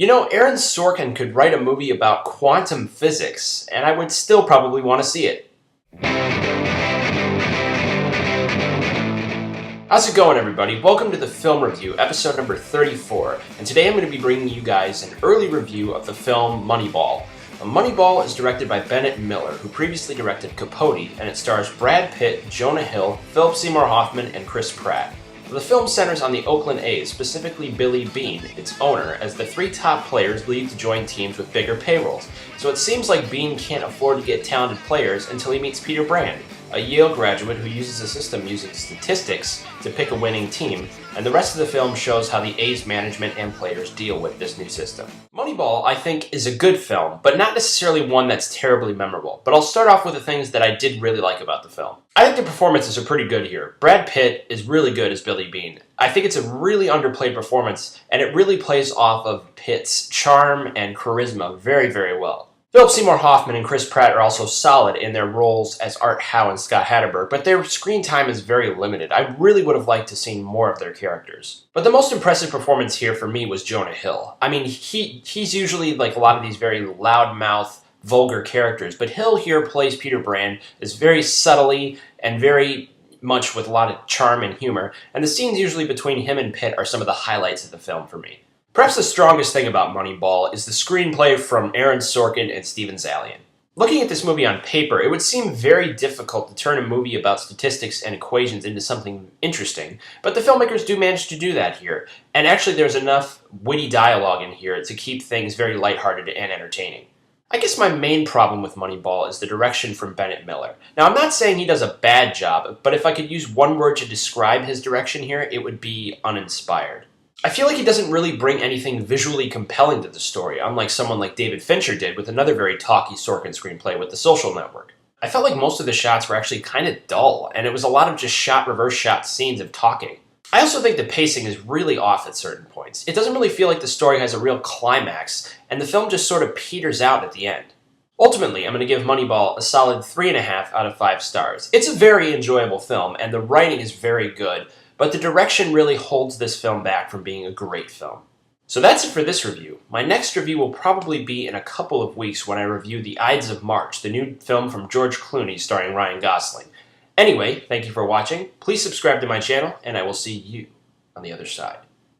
You know, Aaron Sorkin could write a movie about quantum physics, and I would still probably want to see it. How's it going, everybody? Welcome to the Film Review, episode number 34, and today I'm going to be bringing you guys an early review of the film Moneyball. Moneyball is directed by Bennett Miller, who previously directed Capote, and it stars Brad Pitt, Jonah Hill, Philip Seymour Hoffman, and Chris Pratt. The film centers on the Oakland A's, specifically Billy Beane, its owner, as the three top players leave to join teams with bigger payrolls. So it seems like Beane can't afford to get talented players until he meets Peter Brand, a Yale graduate who uses a system using statistics to pick a winning team, and the rest of the film shows how the A's management and players deal with this new system. Moneyball, I think, is a good film, but not necessarily one that's terribly memorable. But I'll start off with the things that I did really like about the film. I think the performances are pretty good here. Brad Pitt is really good as Billy Beane. I think it's a really underplayed performance, and it really plays off of Pitt's charm and charisma very, very well. Philip Seymour Hoffman and Chris Pratt are also solid in their roles as Art Howe and Scott Hatterberg, but their screen time is very limited. I really would have liked to see more of their characters. But the most impressive performance here for me was Jonah Hill. I mean, he's usually like a lot of these very loudmouth, vulgar characters, but Hill here plays Peter Brand as very subtly and very much with a lot of charm and humor, and the scenes usually between him and Pitt are some of the highlights of the film for me. Perhaps the strongest thing about Moneyball is the screenplay from Aaron Sorkin and Steven Zaillian. Looking at this movie on paper, it would seem very difficult to turn a movie about statistics and equations into something interesting, but the filmmakers do manage to do that here, and actually there's enough witty dialogue in here to keep things very lighthearted and entertaining. I guess my main problem with Moneyball is the direction from Bennett Miller. Now, I'm not saying he does a bad job, but if I could use one word to describe his direction here, it would be uninspired. I feel like he doesn't really bring anything visually compelling to the story, unlike someone like David Fincher did with another very talky Sorkin screenplay with The Social Network. I felt like most of the shots were actually kind of dull, and it was a lot of just reverse shot scenes of talking. I also think the pacing is really off at certain points. It doesn't really feel like the story has a real climax, and the film just sort of peters out at the end. Ultimately, I'm going to give Moneyball a solid 3.5 out of 5 stars. It's a very enjoyable film, and the writing is very good, but the direction really holds this film back from being a great film. So that's it for this review. My next review will probably be in a couple of weeks when I review The Ides of March, the new film from George Clooney starring Ryan Gosling. Anyway, thank you for watching. Please subscribe to my channel, and I will see you on the other side.